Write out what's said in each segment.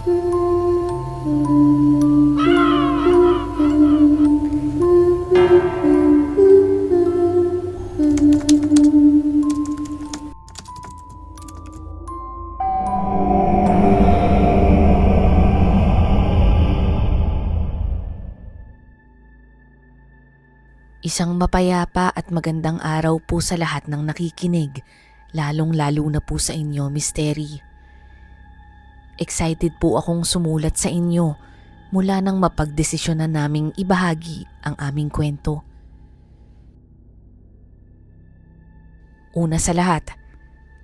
Isang mapayapa at magandang araw po sa lahat ng nakikinig, lalong-lalo na po sa inyo, Mystery. Excited po akong sumulat sa inyo mula nang mapagdesisyonan naming ibahagi ang aming kwento. Una sa lahat,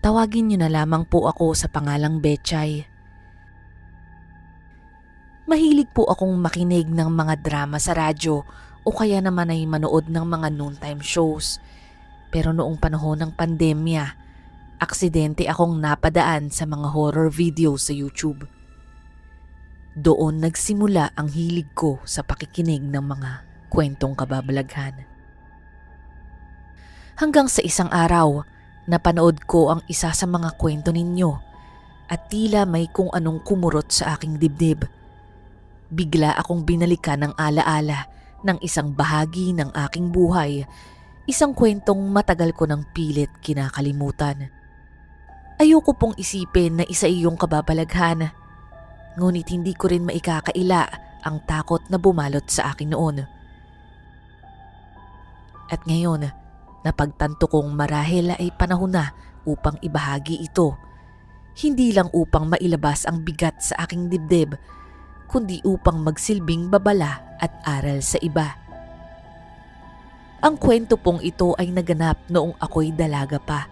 tawagin niyo na lamang po ako sa pangalang Betchay. Mahilig po akong makinig ng mga drama sa radyo o kaya naman ay manood ng mga noontime shows. Pero noong panahon ng pandemya, aksidente akong napadaan sa mga horror videos sa YouTube. Doon nagsimula ang hilig ko sa pakikinig ng mga kwentong kababalaghan. Hanggang sa isang araw, napanood ko ang isa sa mga kwento ninyo at tila may kung anong kumurot sa aking dibdib. Bigla akong binalikan ng alaala ng isang bahagi ng aking buhay, isang kwentong matagal ko ng pilit kinakalimutan. Ayoko pong isipin na isa iyong kababalaghan, ngunit hindi ko rin maikakaila ang takot na bumalot sa akin noon. At ngayon, napagtanto kong marahil ay panahon na upang ibahagi ito, hindi lang upang mailabas ang bigat sa aking dibdib, kundi upang magsilbing babala at aral sa iba. Ang kwento pong ito ay naganap noong ako'y dalaga pa,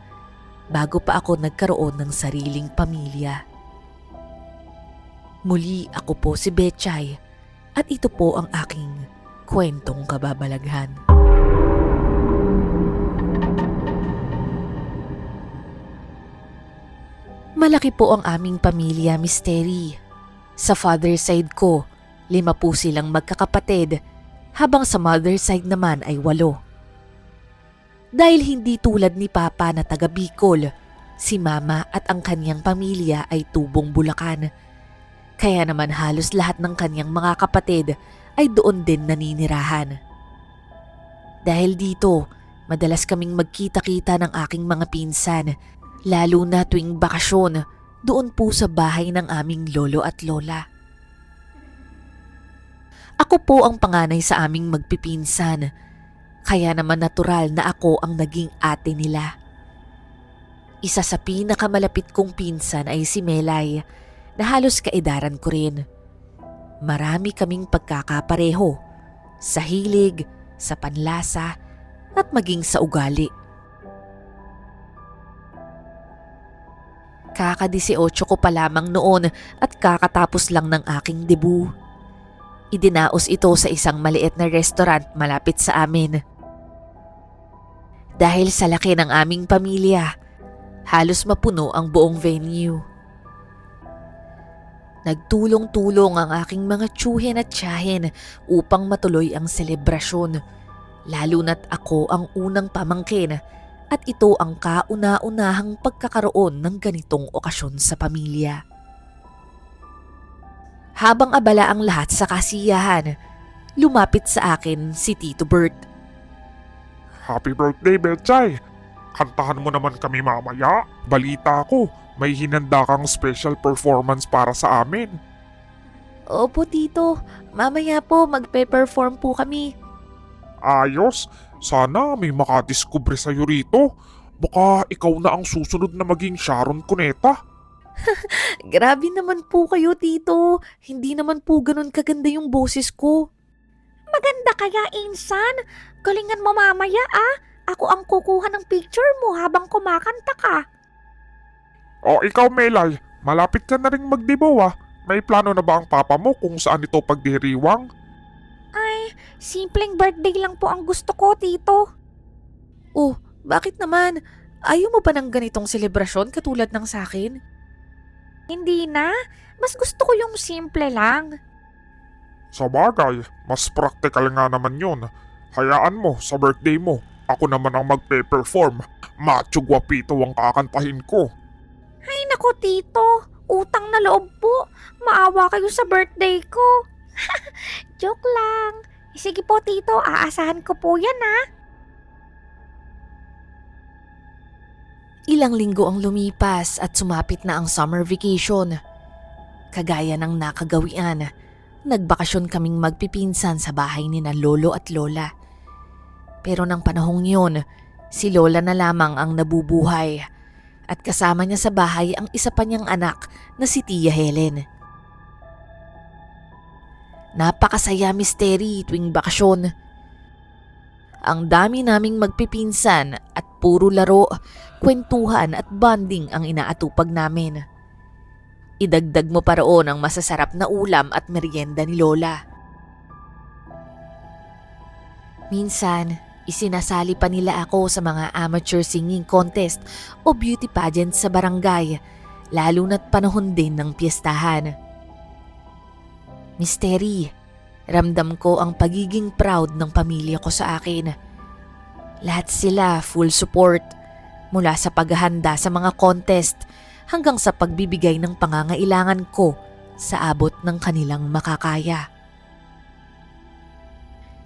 bago pa ako nagkaroon ng sariling pamilya. Muli ako po si Betchay at ito po ang aking kwentong kababalaghan. Malaki po ang aming pamilya, Mystery. Sa father side ko, 5 po silang magkakapatid, habang sa mother side naman ay 8. Dahil hindi tulad ni Papa na taga Bicol, si Mama at ang kanyang pamilya ay tubong Bulacan. Kaya naman halos lahat ng kanyang mga kapatid ay doon din naninirahan. Dahil dito, madalas kaming magkita-kita ng aking mga pinsan, lalo na tuwing bakasyon, doon po sa bahay ng aming lolo at lola. Ako po ang panganay sa aming magpipinsan, kaya naman natural na ako ang naging ate nila. Isa sa pinakamalapit kong pinsan ay si Melay, na halos kaedaran ko rin. Marami kaming pagkakapareho, sa hilig, sa panlasa, at maging sa ugali. Kaka-18 ko pa lamang noon at kakatapos lang ng aking debut. Idinaos ito sa isang maliit na restaurant malapit sa amin. Dahil sa laki ng aming pamilya, halos mapuno ang buong venue. Nagtulong-tulong ang aking mga tiyuhin at tiyahin upang matuloy ang selebrasyon, lalo na't ako ang unang pamangkin. At ito ang kauna-unahang pagkakaroon ng ganitong okasyon sa pamilya. Habang abala ang lahat sa kasiyahan, lumapit sa akin si Tito Bert. Happy birthday, Betchay! Kantahan mo naman kami mamaya. Balita ko, may hinanda kang special performance para sa amin. Opo, Tito. Mamaya po magpe-perform po kami. Ayos! Sana may makadiskubre sa'yo rito. Baka ikaw na ang susunod na maging Sharon Cuneta. Grabe naman po kayo, Tito. Hindi naman po ganun kaganda yung boses ko. Maganda kaya, Insan? Galingan mo mamaya Ako ang kukuha ng picture mo habang kumakanta ka. O ikaw, Melay, malapit ka na ring magdibo May plano na ba ang papa mo kung saan ito pagdiriwang? Ay, simpleng birthday lang po ang gusto ko, Tito. Oh, bakit naman? Ayaw mo ba ng ganitong selebrasyon katulad ng sakin? Hindi na. Mas gusto ko yung simple lang. Sa bagay, mas praktikal nga naman yun. Hayaan mo sa birthday mo. Ako naman ang magpe-perform. Macho Guapito ang kakantahin ko. Ay nako, Tito. Utang na loob po. Maawa kayo sa birthday ko. Joke lang. Sige po tito, aasahan ko po yan ha. Ilang linggo ang lumipas at sumapit na ang summer vacation. Kagaya ng nakagawian, nagbakasyon kaming magpipinsan sa bahay ni na lolo at lola. Pero ng panahong yun, si lola na lamang ang nabubuhay at kasama niya sa bahay ang isa pa niyang anak na si Tia Helen. Napakasaya misteri tuwing bakasyon. Ang dami naming magpipinsan at puro laro, kwentuhan at bonding ang inaatupag namin. Idagdag mo pa roon ang masasarap na ulam at merienda ni Lola. Minsan, isinasali pa nila ako sa mga amateur singing contest o beauty pageant sa barangay, lalo na't panahon din ng piyestahan. Misteri, ramdam ko ang pagiging proud ng pamilya ko sa akin. Lahat sila full support, mula sa paghahanda sa mga contest hanggang sa pagbibigay ng pangangailangan ko sa abot ng kanilang makakaya.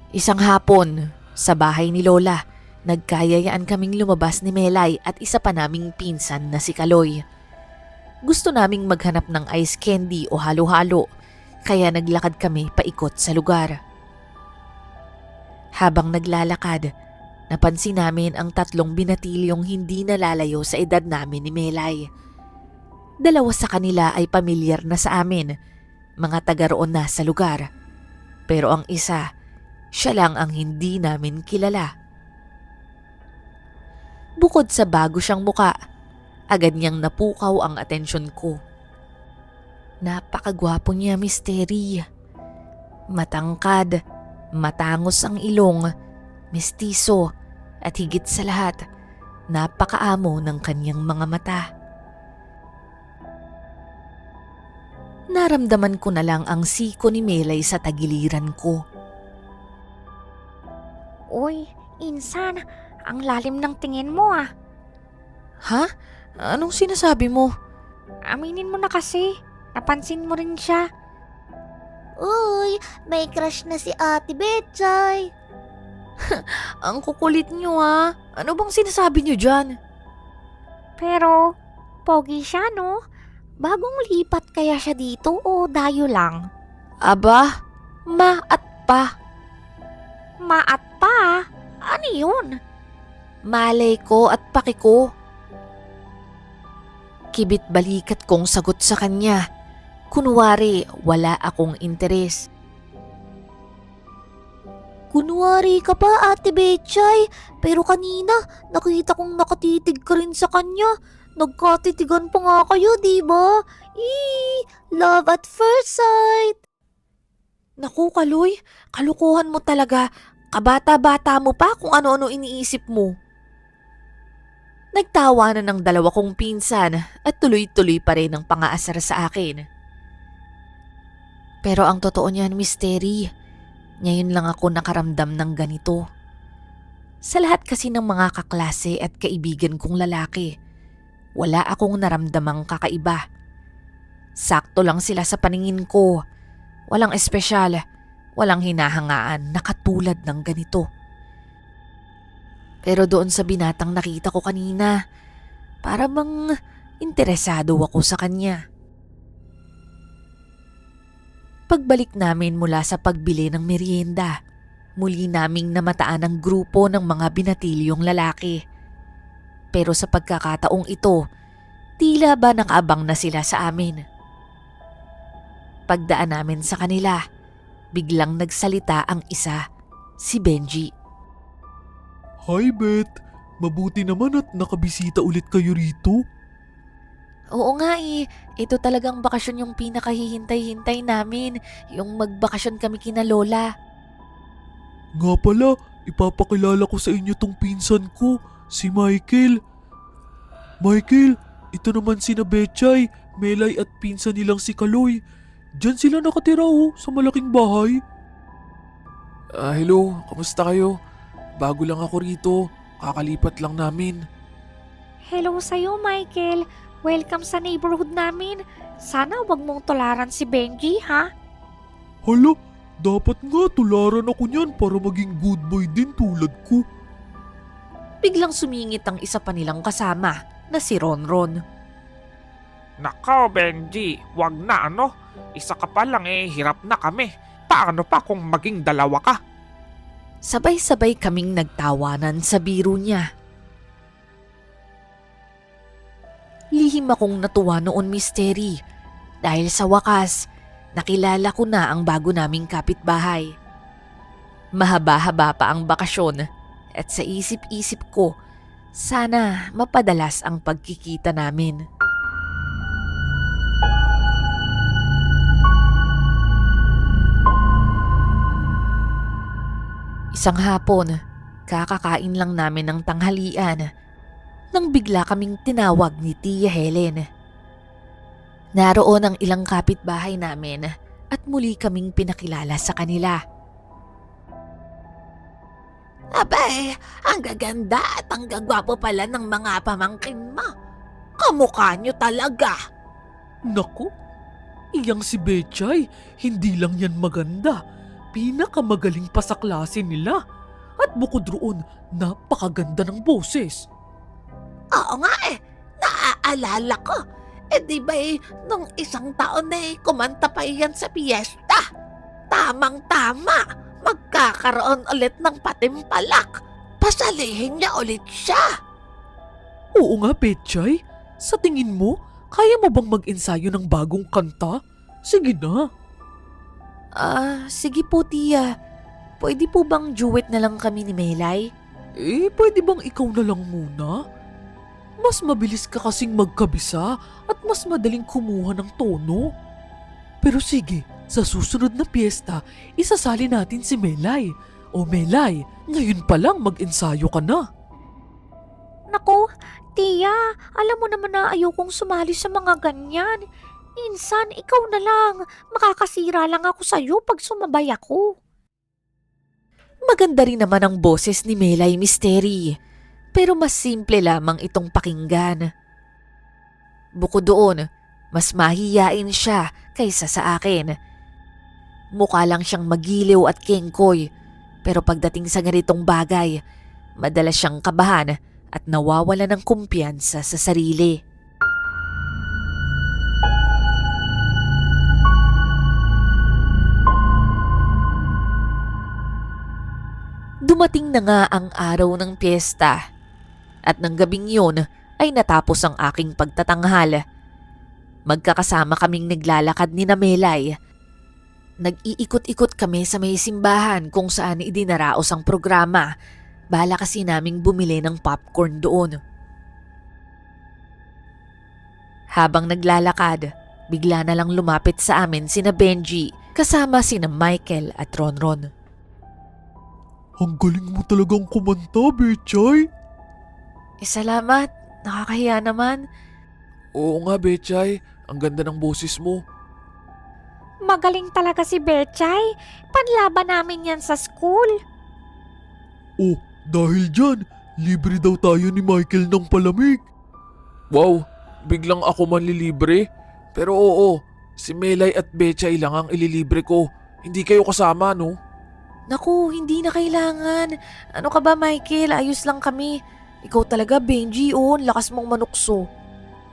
Isang hapon, sa bahay ni Lola, nagkayayaan kaming lumabas ni Melay at isa pa naming pinsan na si Kaloy. Gusto naming maghanap ng ice candy o halo-halo, kaya naglakad kami paikot sa lugar. Habang naglalakad, napansin namin ang 3 binatilyong hindi nalalayo sa edad namin ni Melay. 2 sa kanila ay pamilyar na sa amin, mga taga roon na sa lugar. Pero ang isa, siya lang ang hindi namin kilala. Bukod sa bago siyang muka, agad niyang napukaw ang atensyon ko. Napakagwapo niya, misteri. Matangkad, matangos ang ilong, mestizo, at higit sa lahat, napakaamo ng kanyang mga mata. Naramdaman ko na lang ang siko ni Melay sa tagiliran ko. Uy, insan, ang lalim ng tingin mo ah. Ha? Anong sinasabi mo? Aminin mo na kasi, napansin mo rin siya. Uy, may crush na si Ate Betchay. Ang kukulit niyo ha. Ano bang sinasabi niyo dyan? Pero, pogi siya no? Bagong lipat kaya siya dito o dayo lang? Aba, ma at pa. Maat pa? Ano yun? Malay ko at paki ko. Kibit balikat kong sagot sa kanya. Kunwari wala akong interes. Kunwari ka pa, Ate Betchay. Pero kanina, nakita kong nakatitig ka rin sa kanya. Nagkatitigan pa nga kayo, di ba? Love at first sight. Naku, Kaloy, kalukuhan mo talaga. Kabata-bata mo pa kung ano-ano iniisip mo. Nagtawanan ng 2 kong pinsan at tuloy-tuloy pa rin ang pangaasar sa akin. Pero ang totoo niyan, misteri, ngayon lang ako nakaramdam ng ganito. Sa lahat kasi ng mga kaklase at kaibigan kong lalaki, wala akong naramdamang kakaiba. Sakto lang sila sa paningin ko. Walang espesyal, walang hinahangaan na katulad ng ganito. Pero doon sa binatang nakita ko kanina, para bang interesado ako sa kanya. Pagbalik namin mula sa pagbili ng merienda, muli naming namataan ang grupo ng mga binatilyong lalaki. Pero sa pagkakataong ito, tila ba nakaabang na sila sa amin. Pagdaan namin sa kanila, biglang nagsalita ang isa, si Benji. Hi Beth, mabuti naman at nakabisita ulit kayo rito. Oo nga ito talagang bakasyon yung pinakahihintay-hintay namin, yung magbakasyon kami kina Lola. Nga pala, ipapakilala ko sa inyo tong pinsan ko, si Michael. Michael, ito naman sina Betchay, Melay at pinsan nilang si Kaloy. Diyan sila nakatira sa malaking bahay. Hello, kamusta kayo? Bago lang ako rito, kakalipat lang namin. Hello sa'yo, Michael. Welcome sa neighborhood namin. Sana wag mong tularan si Benji, ha? Hala, dapat nga tularan ako niyan para maging good boy din tulad ko. Biglang sumingit ang isa pa nilang kasama na si Ronron. Nakaw, Benji, wag na ano. Isa ka pa lang hirap na kami. Paano pa kung maging dalawa ka? Sabay-sabay kaming nagtawanan sa biro niya. Lihim akong natuwa noon, Misteri, dahil sa wakas, nakilala ko na ang bago naming kapitbahay. Mahaba-haba pa ang bakasyon at sa isip-isip ko, sana mapadalas ang pagkikita namin. Isang hapon, kakakain lang namin ng tanghalian nang bigla kaming tinawag ni Tia Helen. Naroon ang ilang kapitbahay namin at muli kaming pinakilala sa kanila. Abay, ang gaganda at ang gagwapo pala ng mga pamangkin mo. Kamukha niyo talaga. Naku, iyang si Betchay, hindi lang yan maganda. Pinakamagaling pa sa klase nila. At bukod roon, napakaganda ng boses. Oo nga naaalala ko. Di ba nung isang taon kumanta pa iyan sa piyesta. Tamang-tama, magkakaroon ulit ng patimpalak. Pasalihin niya ulit siya. Oo nga, Betchay. Sa tingin mo, kaya mo bang mag-ensayo ng bagong kanta? Sige na. Sige po, Tia. Pwede po bang duet na lang kami ni Melay? Pwede bang ikaw na lang muna? Mas mabilis ka kasing magkabisa at mas madaling kumuha ng tono. Pero sige, sa susunod na piyesta, isasali natin si Melay. O Melay, ngayon pa lang mag-ensayo ka na. Naku, Tia, alam mo naman na ayokong sumali sa mga ganyan. Minsan, ikaw na lang. Makakasira lang ako sa'yo pag sumabay ako. Maganda rin naman ang boses ni Melay, Misteri. Pero mas simple lamang itong pakinggan. Bukod doon, mas mahiyain siya kaysa sa akin. Mukha lang siyang magiliw at kengkoy. Pero pagdating sa ganitong bagay, madalas siyang kabahan at nawawala ng kumpiyansa sa sarili. Dumating na nga ang araw ng piyesta at ng gabing yun ay natapos ang aking pagtatanghal. Magkakasama kaming naglalakad ni Melay. Nag-iikot-ikot kami sa may simbahan kung saan idinaraos ang programa. Bala kasi naming bumili ng popcorn doon. Habang naglalakad, bigla na lang lumapit sa amin sina Benji kasama sina Michael at Ronron. Ang galing mo talagang kumanta, Betchay. Salamat. Nakakahiya naman. Oo nga, Betchay. Ang ganda ng boses mo. Magaling talaga si Betchay. Panlaban namin yan sa school. Oh, dahil dyan, libre daw tayo ni Michael ng palamig. Wow, biglang ako manlilibre. Pero oo, si Melay at Betchay lang ang ililibre ko. Hindi kayo kasama, no? Naku, hindi na kailangan. Ano ka ba, Michael? Ayos lang kami. Ikaw talaga, Benji, lakas mong manukso.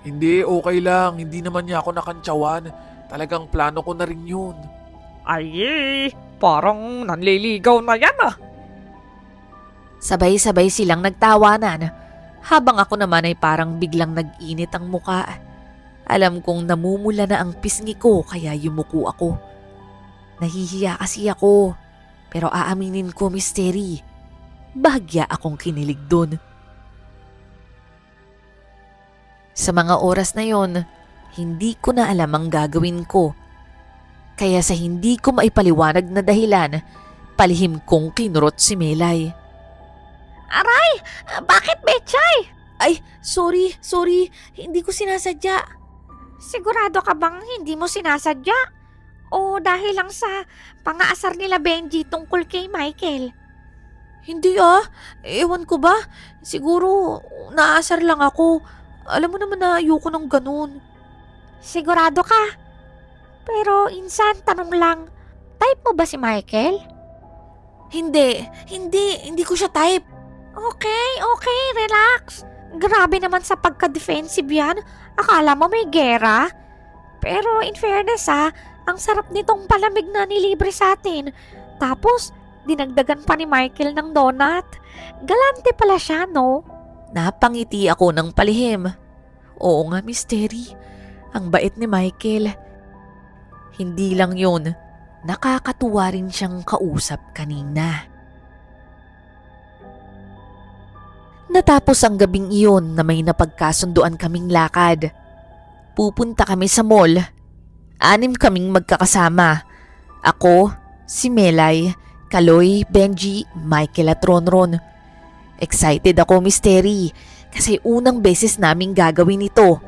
Hindi, okay lang. Hindi naman niya ako nakantsawan. Talagang plano ko na rin yun. Ay, parang nanliligaw na yan ah. Sabay-sabay silang nagtawanan, habang ako naman ay parang biglang nag-init ang muka. Alam kong namumula na ang pisngi ko kaya yumuko ako. Nahihiya kasi ako. Pero aaminin ko, Misteri, bahagya akong kinilig dun. Sa mga oras na yon, hindi ko na alam ang gagawin ko. Kaya sa hindi ko maipaliwanag na dahilan, palihim kong kinurot si Melay. Aray! Bakit, Betchay? Ay, sorry, hindi ko sinasadya. Sigurado ka bang hindi mo sinasadya? O dahil lang sa pangaasar nila Benji tungkol kay Michael? Hindi ewan ko ba? Siguro naasar lang ako. Alam mo naman na ayoko ng ganun. Sigurado ka? Pero insan, tanong lang, type mo ba si Michael? Hindi ko siya type. Okay, relax. Grabe naman sa pagka-defensive yan. Akala mo may gera? Pero in fairness ang sarap nitong palamig na nilibre sa atin. Tapos, dinagdagan pa ni Michael ng donut. Galante pala siya, no? Napangiti ako ng palihim. Oo nga, Mystery. Ang bait ni Michael. Hindi lang yun, nakakatuwa rin siyang kausap kanina. Natapos ang gabing iyon na may napagkasunduan kaming lakad. Pupunta kami sa mall. 6 kaming magkakasama. Ako, si Melay, Kaloy, Benji, Michael at Ronron. Excited ako, Mystery, kasi unang beses naming gagawin ito.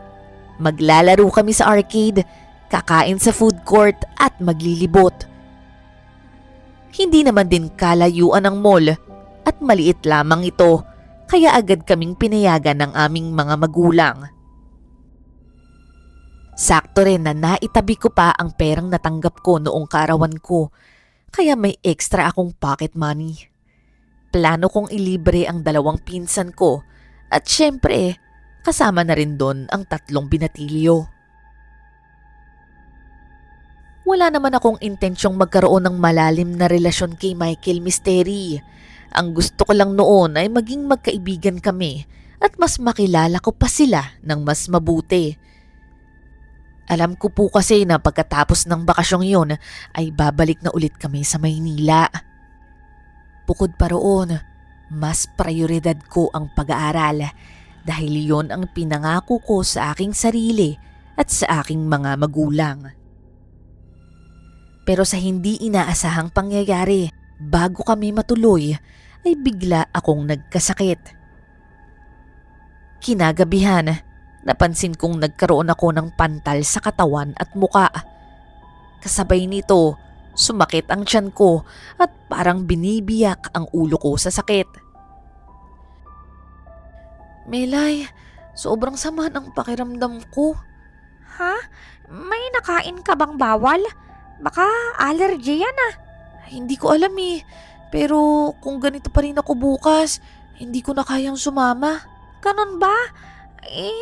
Maglalaro kami sa arcade, kakain sa food court at maglilibot. Hindi naman din kalayuan ang mall at maliit lamang ito, kaya agad kaming pinayagan ng aming mga magulang. Sakto rin na naitabi ko pa ang perang natanggap ko noong kaarawan ko, kaya may extra akong pocket money. Plano kong ilibre ang 2 pinsan ko at syempre kasama na rin doon ang 3 binatilyo. Wala naman akong intensyong magkaroon ng malalim na relasyon kay Michael, Mystery. Ang gusto ko lang noon ay maging magkaibigan kami at mas makilala ko pa sila ng mas mabuti. Alam ko po kasi na pagkatapos ng bakasyong yun ay babalik na ulit kami sa Maynila. Bukod pa roon, mas prioridad ko ang pag-aaral dahil yon ang pinangako ko sa aking sarili at sa aking mga magulang. Pero sa hindi inaasahang pangyayari, bago kami matuloy, ay bigla akong nagkasakit. Kinagabihan, napansin kong nagkaroon ako ng pantal sa katawan at muka. Kasabay nito, sumakit ang tiyan ko at parang binibiyak ang ulo ko sa sakit. Melay, sobrang sama ng pakiramdam ko. Ha? May nakain ka bang bawal? Baka allergy yan Hindi ko alam pero kung ganito pa rin ako bukas, hindi ko na kayang sumama. Ganon ba?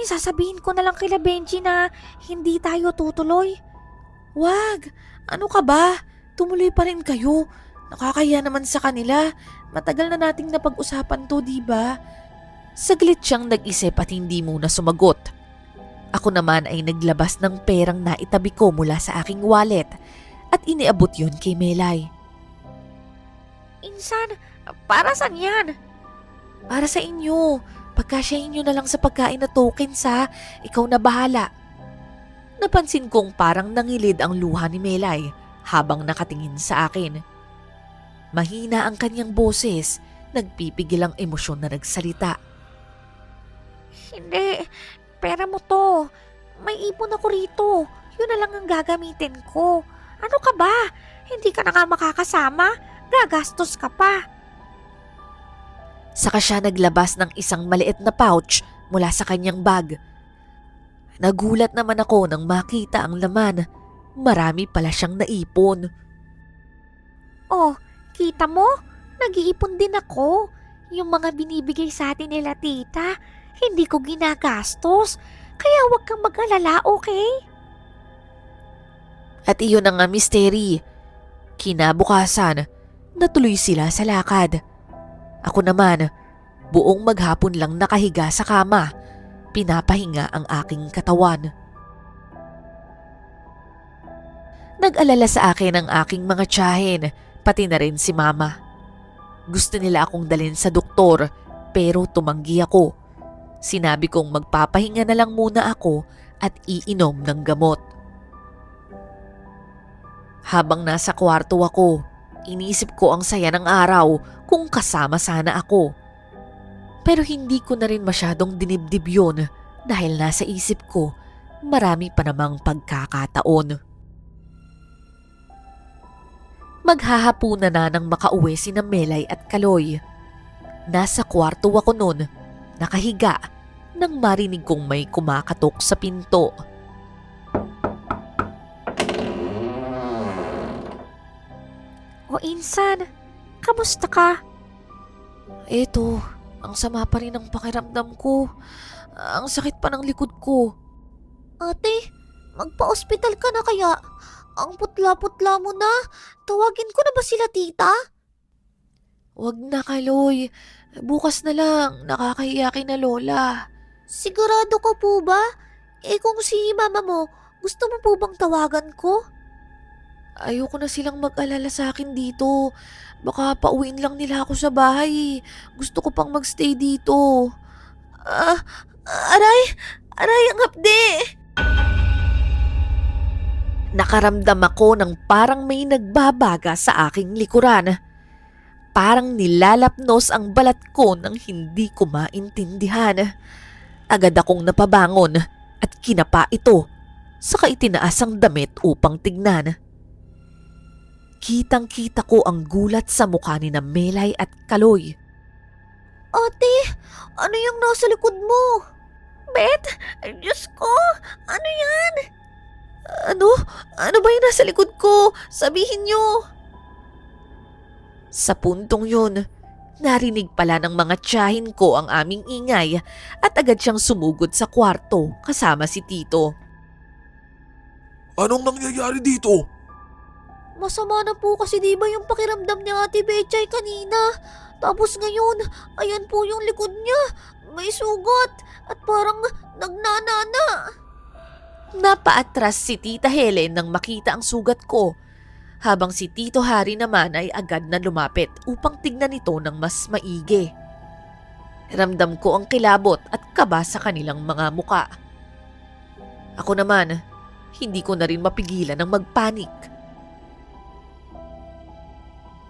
Sasabihin ko na lang kila Benji na hindi tayo tutuloy. Wag! Ano ka ba? Tumuloy pa rin kayo. Nakakaya naman sa kanila. Matagal na nating napag-usapan to, diba? Saglit siyang nag-isip at hindi muna sumagot. Ako naman ay naglabas ng perang naitabi ko mula sa aking wallet at iniabot yun kay Melay. Insan, para saan yan? Para sa inyo. Pagkasyahin nyo na lang sa pagkain na tokens ha. Ikaw na bahala. Napansin kong parang nangilid ang luha ni Melay habang nakatingin sa akin. Mahina ang kanyang boses, nagpipigil ang emosyon na nagsalita. Hindi, pera mo to. May ipon ako rito. Yun na lang ang gagamitin ko. Ano ka ba? Hindi ka na nga makakasama. Gagastos ka pa. Saka siya naglabas ng isang maliit na pouch mula sa kanyang bag. Nagulat naman ako nang makita ang laman. Marami pala siyang naipon. Oh, kita mo? Nag-iipon din ako. Yung mga binibigay sa atin nila tita, hindi ko ginagastos. Kaya huwag kang mag-alala, okay? At iyon na nga, Mystery. Kinabukasan, natuloy sila sa lakad. Ako naman, buong maghapon lang nakahiga sa kama. Pinapahinga ang aking katawan. Nag-alala sa akin ang aking mga tiyahin, pati na rin si Mama. Gusto nila akong dalhin sa doktor, pero tumanggi ako. Sinabi kong magpapahinga na lang muna ako at iinom ng gamot. Habang nasa kwarto ako, inisip ko ang saya ng araw kung kasama sana ako. Pero hindi ko na rin masyadong dinibdib yun dahil nasa isip ko marami pa namang pagkakataon. Maghahapunan na nang makauwi sina Melay at Kaloy. Nasa kwarto ako noon, nakahiga, nang marinig kong may kumakatok sa pinto. O insan, kamusta ka? Eto, ang sama pa rin ng pakiramdam ko. Ang sakit pa ng likod ko. Ate, magpa-ospital ka na kaya? Ang putla-putla mo na. Tawagin ko na ba sila tita? Wag na, Kaloy. Bukas na lang, nakakahiya na lola. Sigurado ka po ba? Eh kung si mama mo, gusto mo po bang tawagan ko? Ayoko na silang mag-alala sa akin dito. Baka pauwiin lang nila ako sa bahay. Gusto ko pang magstay dito. Aray! Aray, ang hapde! Nakaramdam ako ng parang may nagbabaga sa aking likuran. Parang nilalapnos ang balat ko nang hindi ko maintindihan. Agad akong napabangon at kinapa ito, saka itinaas ang damit upang tignan. Kitang-kita ko ang gulat sa mukha ni na Melay at Kaloy. Ate, ano yung nasa likod mo? Beth, Diyos ko, ano yan? Ano? Ano ba yung nasa likod ko? Sabihin niyo! Sa puntong yun, narinig pala ng mga tiyahin ko ang aming ingay at agad siyang sumugod sa kwarto kasama si Tito. Anong nangyayari dito? Masama na po kasi di ba yung pakiramdam ni Ate Betchay kanina? Tapos ngayon, ayan po yung likod niya. May sugat at parang nagnanana. Napaatras si Tita Helen nang makita ang sugat ko, habang si Tito Hari naman ay agad na lumapit upang tignan ito ng mas maigi. Ramdam ko ang kilabot at kaba sa kanilang mga muka. Ako naman, hindi ko na rin mapigilan ng magpanik.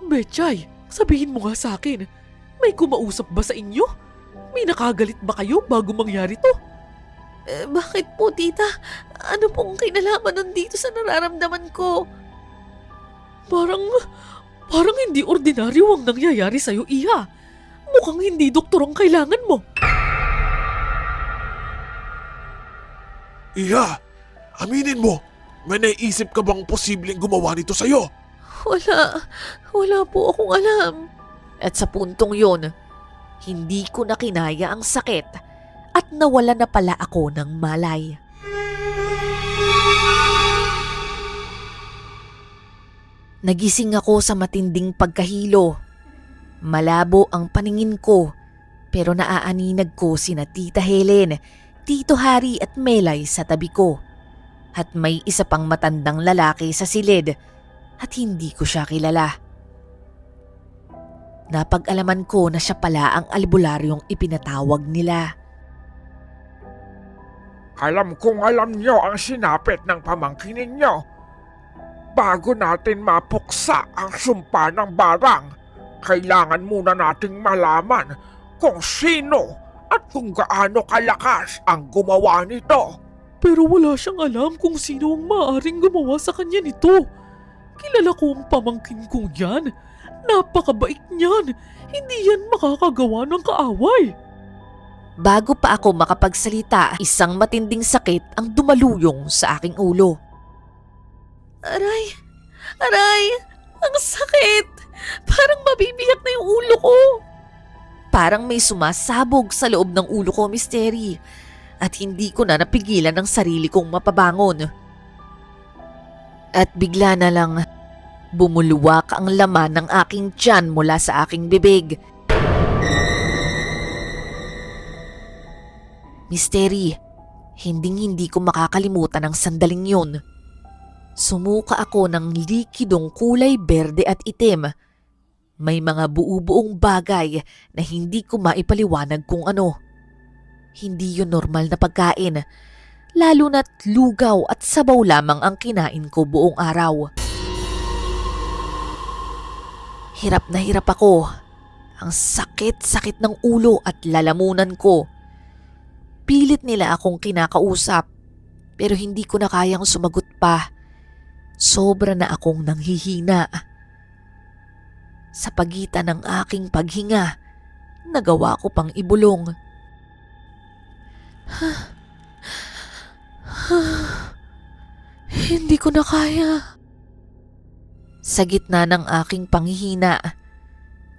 Betchay, sabihin mo nga sa akin, may kumausap ba sa inyo? May nakagalit ba kayo bago mangyari to? Bakit po, tita? Ano pong kinalaman nun dito sa nararamdaman ko? Parang hindi ordinaryo ang nangyayari sa'yo, Iha. Mukhang hindi doktor ang kailangan mo. Iha, aminin mo, may naisip ka bang posibleng gumawa nito sa'yo? Wala po akong alam. At sa puntong yon, hindi ko na kinaya ang sakit at nawala na pala ako ng malay. Nagising ako sa matinding pagkahilo. Malabo ang paningin ko, pero naaaninag ko sina Tita Helen, Tito Hari at Melay sa tabi ko. At may isa pang matandang lalaki sa silid at hindi ko siya kilala. Napag-alaman ko na siya pala ang albularyong ipinatawag nila. Alam kong alam nyo ang sinapit ng pamangkin ninyo. Bago natin mapuksa ang sumpa ng barang, kailangan muna nating malaman kung sino at kung gaano kalakas ang gumawa nito. Pero wala siyang alam kung sino ang maaaring gumawa sa kanya nito. Kilala ko ang pamangkin kong yan. Napakabait niyan. Hindi yan makakagawa ng kaaway. Bago pa ako makapagsalita, isang matinding sakit ang dumaluyong sa aking ulo. Aray! Aray! Ang sakit! Parang mabibiyak na yung ulo ko! Parang may sumasabog sa loob ng ulo ko, Misteri. At hindi ko na napigilan ang sarili kong mapabangon. At bigla na lang, bumulwak ang laman ng aking tiyan mula sa aking bibig. Misteri, hindi ko makakalimutan ang sandaling yun. Sumuka ako ng likidong kulay berde at itim. May mga buo-buong bagay na hindi ko maipaliwanag kung ano. Hindi yun normal na pagkain, lalo na't lugaw at sabaw lamang ang kinain ko buong araw. Hirap na hirap ako. Ang sakit-sakit ng ulo at lalamunan ko. Pilit nila akong kinakausap, pero hindi ko na kayang sumagot pa. Sobra na akong nanghihina. Sa pagitan ng aking paghinga, nagawa ko pang ibulong. Hindi ko na kaya. Sa gitna ng aking panghihina,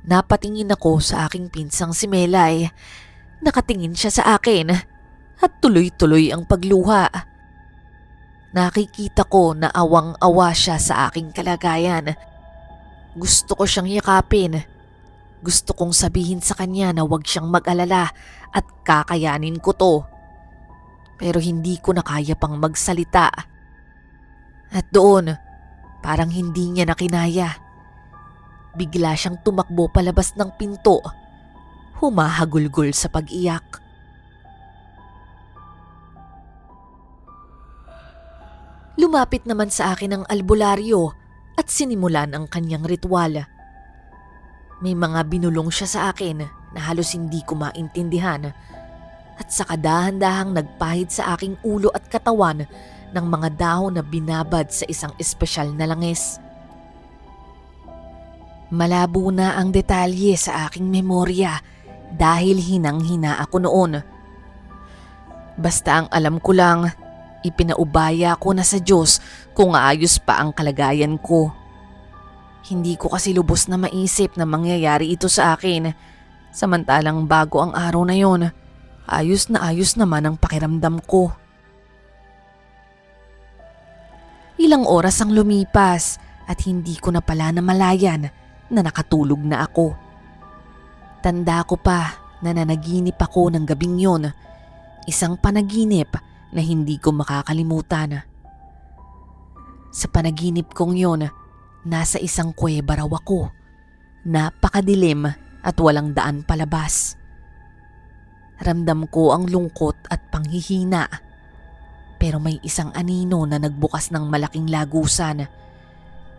napatingin ako sa aking pinsang si Melay. Nakatingin siya sa akin at tuloy-tuloy ang pagluha. Nakikita ko na awang-awa siya sa aking kalagayan. Gusto ko siyang yakapin. Gusto kong sabihin sa kanya na huwag siyang mag-alala at kakayanin ko to. Pero hindi ko na kaya pang magsalita. At doon, parang hindi niya na kinaya. Bigla siyang tumakbo palabas ng pinto. Humahagulgol sa pag-iyak. Lumapit naman sa akin ang albularyo at sinimulan ang kanyang ritual. May mga binulong siya sa akin na halos hindi ko maintindihan at saka dahan-dahang nagpahid sa aking ulo at katawan ng mga dahon na binabad sa isang espesyal na langis. Malabo na ang detalye sa aking memorya dahil hinang-hina ako noon. Basta ang alam ko lang, ipinaubaya ko na sa Diyos kung aayos pa ang kalagayan ko. Hindi ko kasi lubos na maisip na mangyayari ito sa akin. Samantalang bago ang araw na yon, ayos naman ang pakiramdam ko. Ilang oras ang lumipas at hindi ko na pala namalayan na nakatulog na ako. Tanda ko pa na nanaginip ako ng gabing yon. Isang panaginip na hindi ko makakalimutan. Sa panaginip kong yon, nasa isang kuweba raw ako. Napakadilim at walang daan palabas. Ramdam ko ang lungkot at panghihina. Pero may isang anino na nagbukas ng malaking lagusan.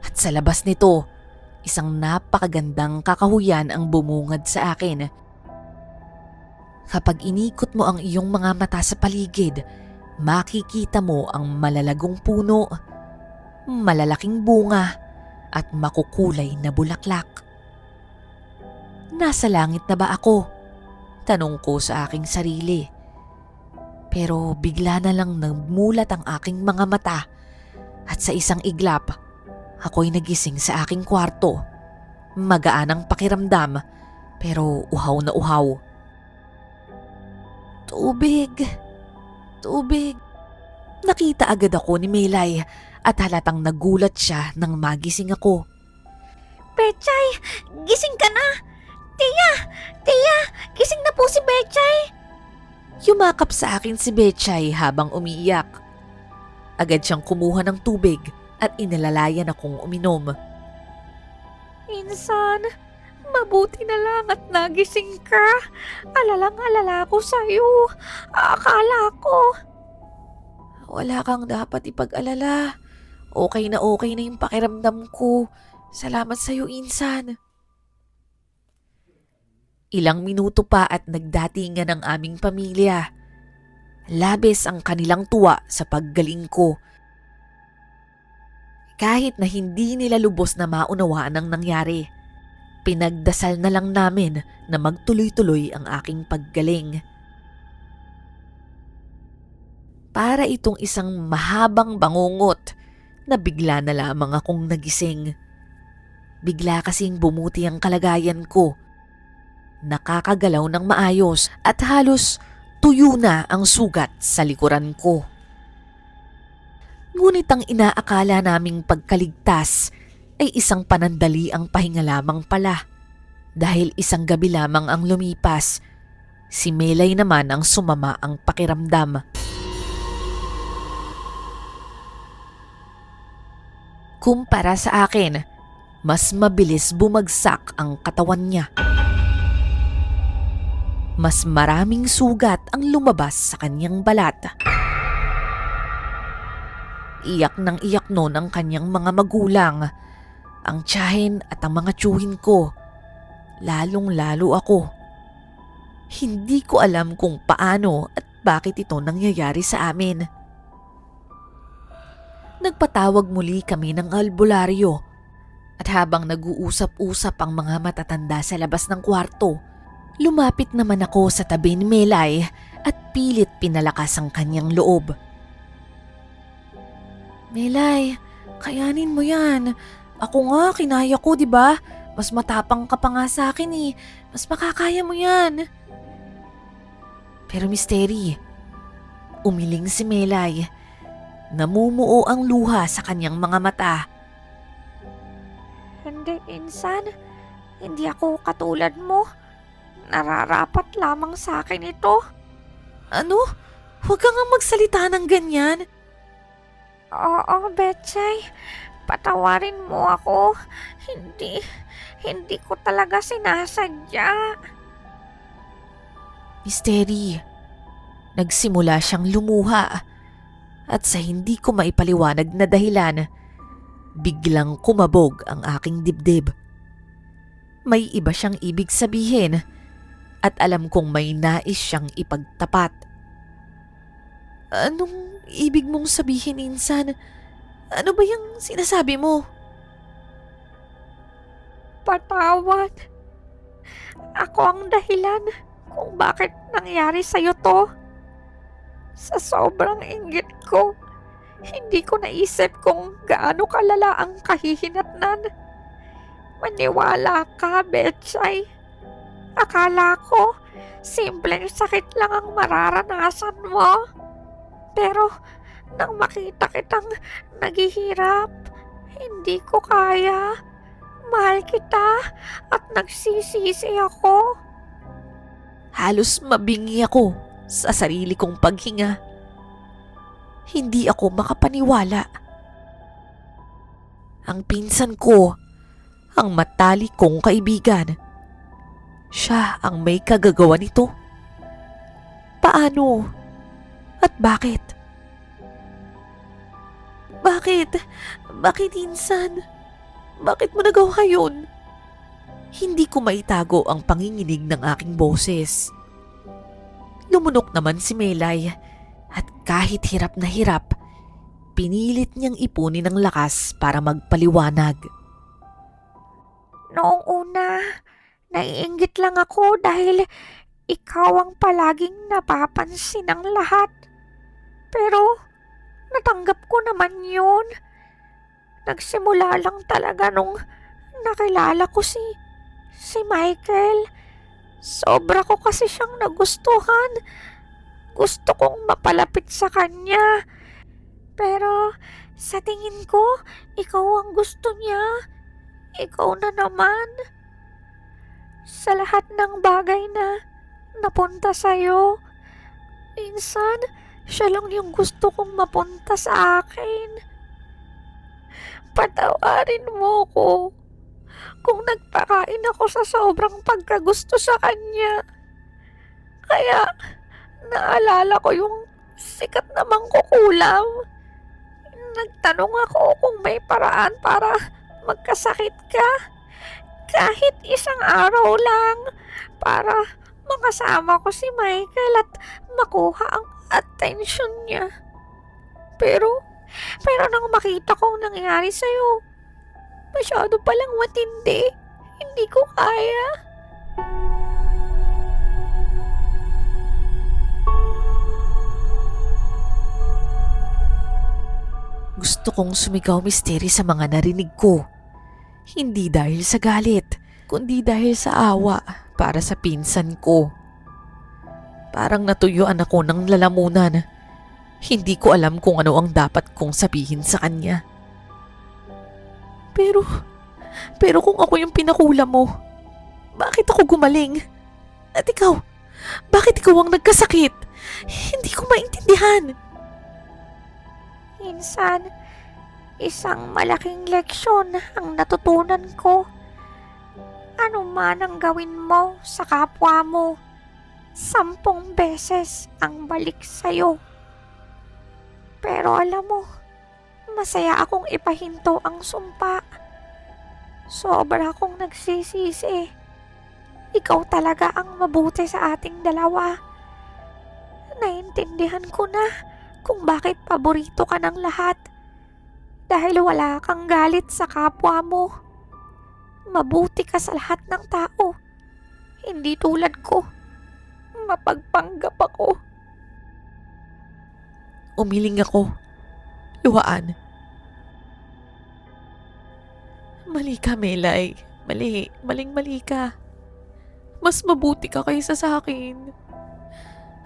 At sa labas nito, isang napakagandang kakahuyan ang bumungad sa akin. Kapag inikot mo ang iyong mga mata sa paligid, makikita mo ang malalagong puno, malalaking bunga, at makukulay na bulaklak. Nasa langit na ba ako? Tanong ko sa aking sarili. Pero bigla na lang nagmulat ang aking mga mata at sa isang iglap, ako'y nagising sa aking kwarto. Magaan ang pakiramdam pero uhaw na uhaw. Tubig. Nakita agad ako ni Melay at halatang nagulat siya nang magising ako. Betchay, gising ka na! Tia, gising na po si Betchay! Yumakap sa akin si Betchay habang umiiyak. Agad siyang kumuha ng tubig at inalalayan akong uminom. Insan, mabuti na lang at nagising ka. Alalang-alala ko sa'yo. Akala ko. Wala kang dapat ipag-alala. Okay na yung pakiramdam ko. Salamat sa'yo, Insan. Ilang minuto pa at nagdatingan ang aming pamilya. Labis ang kanilang tuwa sa paggaling ko. Kahit na hindi nila lubos na maunawaan ang nangyari, pinagdasal na lang namin na magtuloy-tuloy ang aking paggaling. Para itong isang mahabang bangungot na bigla na lamang akong nagising. Bigla kasing bumuti ang kalagayan ko. Nakakagalaw ng maayos at halos tuyo na ang sugat sa likuran ko. Ngunit ang inaakala naming pagkaligtas ay isang panandali ang pahinga lamang pala. Dahil isang gabi lamang ang lumipas, si Melay naman ang sumama ang pakiramdam. Kumpara sa akin, mas mabilis bumagsak ang katawan niya. Mas maraming sugat ang lumabas sa kanyang balat. Iyak ng iyak noon ang kanyang mga magulang, ang tiyahin at ang mga tiyuhin ko. Lalong-lalo ako. Hindi ko alam kung paano at bakit ito nangyayari sa amin. Nagpatawag muli kami ng albularyo at habang nag-uusap-usap ang mga matatanda sa labas ng kwarto, lumapit naman ako sa tabi ni Melay at pilit pinalakas ang kanyang loob. Melay, kayanin mo yan. Ako nga, kinaya ko, di ba? Mas matapang ka pa nga sa akin eh. Mas makakaya mo yan. Pero Misteri, umiling si Melay. Namumuo ang luha sa kanyang mga mata. Hindi, Insan. Hindi ako katulad mo. Nararapat lamang sa akin ito. Ano? Huwag ka nga magsalita ng ganyan. Oo, Betchay. Patawarin mo ako. Hindi ko talaga sinasadya. Misteri, nagsimula siyang lumuha at sa hindi ko maipaliwanag na dahilan, biglang kumabog ang aking dibdib. May iba siyang ibig sabihin at alam kong may nais siyang ipagtapat. Anong ibig mong sabihin, Insan? Ano ba yung sinasabi mo? Patawad. Ako ang dahilan kung bakit nangyari sa'yo to. Sa sobrang inggit ko, hindi ko naisip kung gaano kalala ang kahihinatnan. Maniwala ka, Betchay. Akala ko, simpleng sakit lang ang mararanasan mo. Pero, nang makita kitang naghihirap, hindi ko kaya. Mahal kita at nagsisisi ako. Halos mabingi ako sa sarili kong paghinga. Hindi ako makapaniwala. Ang pinsan ko, ang matalik kong kaibigan, siya ang may kagagawa nito. Paano? At bakit? Bakit? Bakit, Insan? Bakit mo nagawa yun? Hindi ko maitago ang panginginig ng aking boses. Lumunok naman si Melay at kahit hirap na hirap, pinilit niyang ipunin ang lakas para magpaliwanag. Noong una, naiinggit lang ako dahil ikaw ang palaging napapansin ng lahat. Pero, natanggap ko naman yun. Nagsimula lang talaga nung nakilala ko si Michael. Sobra ko kasi siyang nagustuhan. Gusto kong mapalapit sa kanya. Pero, sa tingin ko, ikaw ang gusto niya. Ikaw na naman. Sa lahat ng bagay na napunta sa'yo, minsan, siya lang yung gusto kong mapunta sa akin. Patawarin mo ko kung nagpakain ako sa sobrang pagkagusto sa kanya. Kaya, naalala ko yung sikat na mangkukulam. Nagtanong ako kung may paraan para magkasakit ka. Kahit isang araw lang para makasama ko si Michael at makuha ang attention niya. Pero nang makita kong nangyari sa'yo, masyado palang matindi. Hindi ko kaya. Gusto kong sumigaw, Misteri, sa mga narinig ko. Hindi dahil sa galit, kundi dahil sa awa para sa pinsan ko. Parang natuyuan ako ng lalamunan. Hindi ko alam kung ano ang dapat kong sabihin sa kanya. Pero kung ako yung pinakula mo, bakit ako gumaling? At ikaw, bakit ikaw ang nagkasakit? Hindi ko maintindihan. Minsan, isang malaking leksyon ang natutunan ko. Ano man ang gawin mo sa kapwa mo, 10 beses ang balik sa'yo. Pero alam mo, masaya akong ipahinto ang sumpa. Sobra akong nagsisisi. Ikaw talaga ang mabuti sa ating dalawa. Naintindihan ko na kung bakit paborito ka ng lahat. Dahil wala kang galit sa kapwa mo. Mabuti ka sa lahat ng tao. Hindi tulad ko. Mapagpanggap ako. Umiling ako. Luhaan. Mali ka, Melay. Mali. Maling-mali ka. Mas mabuti ka kaysa sa akin.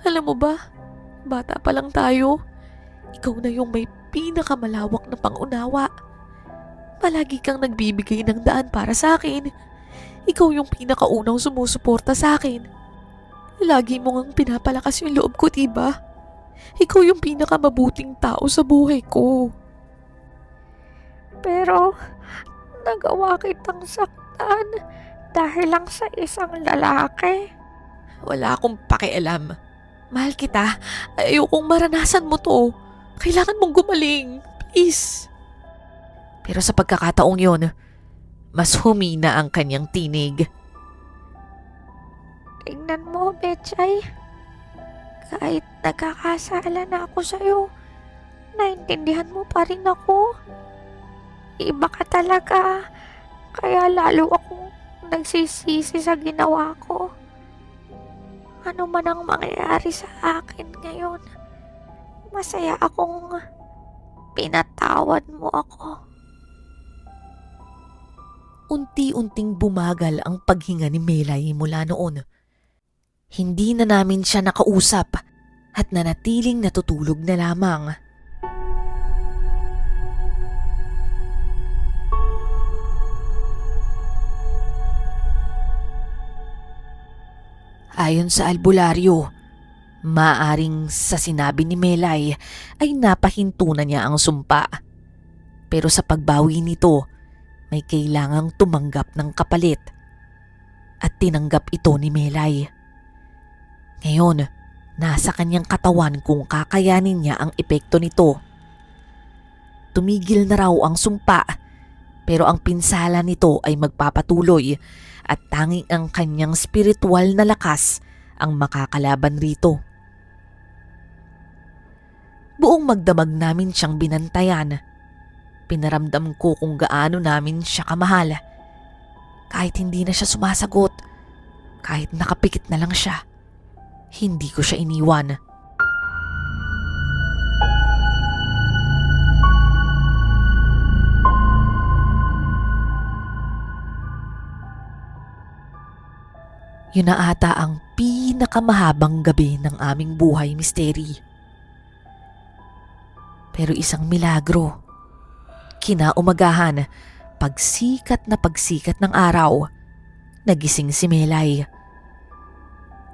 Alam mo ba, bata pa lang tayo. Ikaw na yung may pinakamalawak na pangunawa. Palagi kang nagbibigay ng daan para sa akin. Ikaw yung pinakaunang sumusuporta sa akin. Lagi mo ngang pinapalakas yung loob ko, diba? Ikaw yung pinakamabuting tao sa buhay ko. Pero, nagawa kitang saktan dahil lang sa isang lalaki. Wala akong pakialam. Mahal kita. Ayokong maranasan mo to. Kailangan mong gumaling. Please. Pero sa pagkakataong yon, mas humina ang kanyang tinig. Tingnan mo, Betchay. Kahit nagkakasala na ako sa'yo, naintindihan mo pa rin ako. Iba ka talaga. Kaya lalo akong nagsisisi sa ginawa ko. Ano man ang mangyayari sa akin ngayon, masaya akong pinatawad mo ako. Unti-unting bumagal ang paghinga ni Melay mula noon. Hindi na namin siya nakausap at nanatiling natutulog na lamang. Ayon sa albularyo, maaring sa sinabi ni Melay ay napahinto na niya ang sumpa. Pero sa pagbawi nito, may kailangang tumanggap ng kapalit at tinanggap ito ni Melay. Ngayon, nasa kanyang katawan kung kakayanin niya ang epekto nito. Tumigil na raw ang sumpa pero ang pinsala nito ay magpapatuloy at tanging ang kanyang spiritual na lakas ang makakalaban rito. Buong magdamag namin siyang binantayan. Pinaramdam ko kung gaano namin siya kamahal. Kahit hindi na siya sumasagot, kahit nakapikit na lang siya, hindi ko siya iniwan. Yun na ata ang pinakamahabang gabi ng aming buhay, Misteri. Pero isang milagro. Kinaumagahan, pagsikat ng araw, nagising si Melay.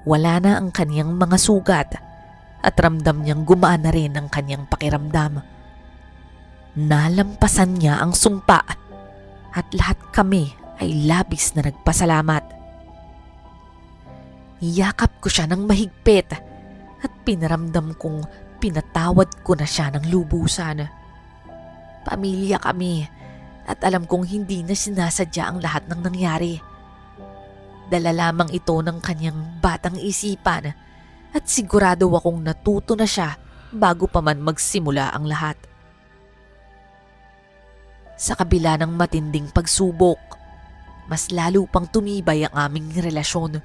Wala na ang kaniyang mga sugat at ramdam niyang gumaan na rin ang kaniyang pakiramdam. Nalampasan niya ang sumpa at lahat kami ay labis na nagpasalamat. Yakap ko siya ng mahigpit at pinaramdam kong pinatawad ko na siya ng lubusan. Pamilya kami at alam kong hindi na sinasadya ang lahat ng nangyari. Dala lamang ito ng kanyang batang isipan at sigurado akong natuto na siya bago pa man magsimula ang lahat. Sa kabila ng matinding pagsubok, mas lalo pang tumibay ang aming relasyon.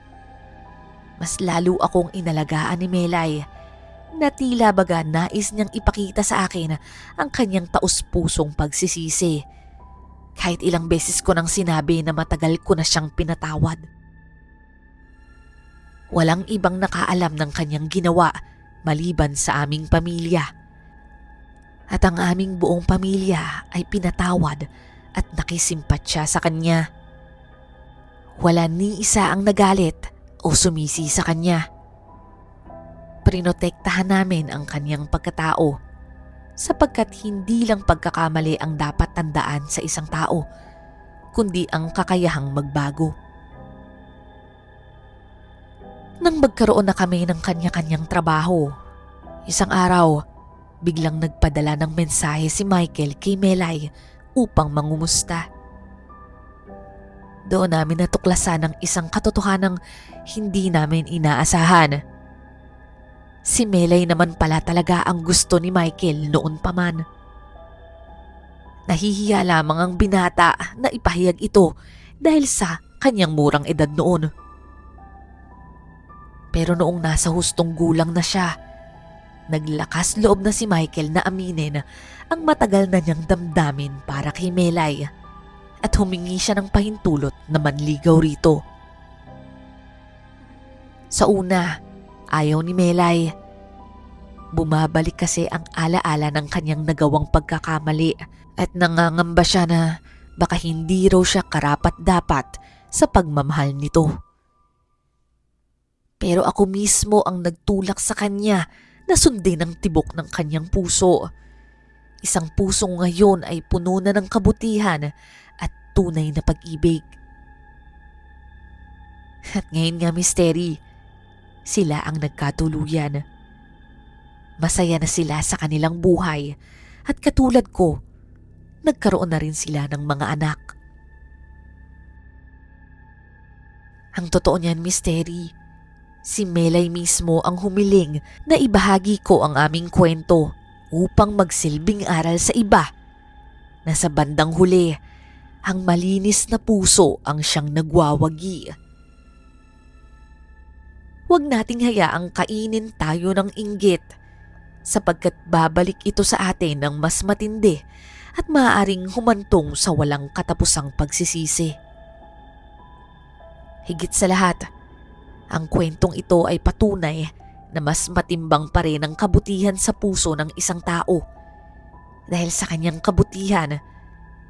Mas lalo akong inalagaan ni Melay na tila baga nais niyang ipakita sa akin ang kanyang taus-pusong pagsisisi. Kahit ilang beses ko nang sinabi na matagal ko na siyang pinatawad. Walang ibang nakaalam ng kanyang ginawa maliban sa aming pamilya. At ang aming buong pamilya ay pinatawad at nakisimpatya sa kanya. Wala ni isa ang nagalit o sumisi sa kanya. Prinotektahan namin ang kanyang pagkatao sapagkat hindi lang pagkakamali ang dapat tandaan sa isang tao, kundi ang kakayahang magbago. Nang magkaroon na kami ng kanya-kanyang trabaho, isang araw, biglang nagpadala ng mensahe si Michael kay Melay upang mangumusta. Doon namin natuklasan ang isang katotohanang hindi namin inaasahan. Si Melay naman pala talaga ang gusto ni Michael noon pa man. Nahihiya lamang ang binata na ipahayag ito dahil sa kanyang murang edad noon. Pero noong nasa hustong gulang na siya, naglakas loob na si Michael na aminin ang matagal na niyang damdamin para kay Melay. at humingi siya ng pahintulot na manligaw rito. Sa una, ayaw ni Melay. Bumabalik kasi ang alaala ng kanyang nagawang pagkakamali at nangangamba siya na baka hindi raw siya karapat-dapat sa pagmamahal nito. Pero ako mismo ang nagtulak sa kanya na sundin ang tibok ng kanyang puso. Isang pusong ngayon ay puno na ng kabutihan at tunay na pag-ibig. At ngayon nga, Misteri, sila ang nagkatuluyan. Masaya na sila sa kanilang buhay at katulad ko, nagkaroon na rin sila ng mga anak. Ang totoo niyan, Misteri, si Melay mismo ang humiling na ibahagi ko ang aming kwento upang magsilbing aral sa iba na sa bandang huli, ang malinis na puso ang siyang nagwawagi. Huwag nating hayaang kainin tayo ng inggit sapagkat babalik ito sa atin ng mas matindi at maaaring humantong sa walang katapusang pagsisisi. Higit sa lahat, ang kwentong ito ay patunay na mas matimbang pa rin ang kabutihan sa puso ng isang tao. Dahil sa kanyang kabutihan,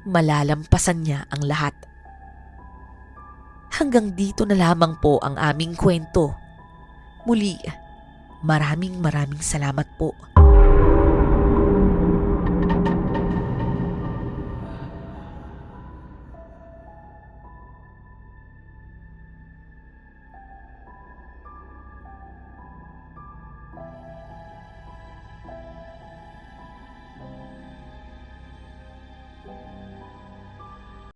malalampasan niya ang lahat. Hanggang dito na lamang po ang aming kwento. Muli, maraming salamat po.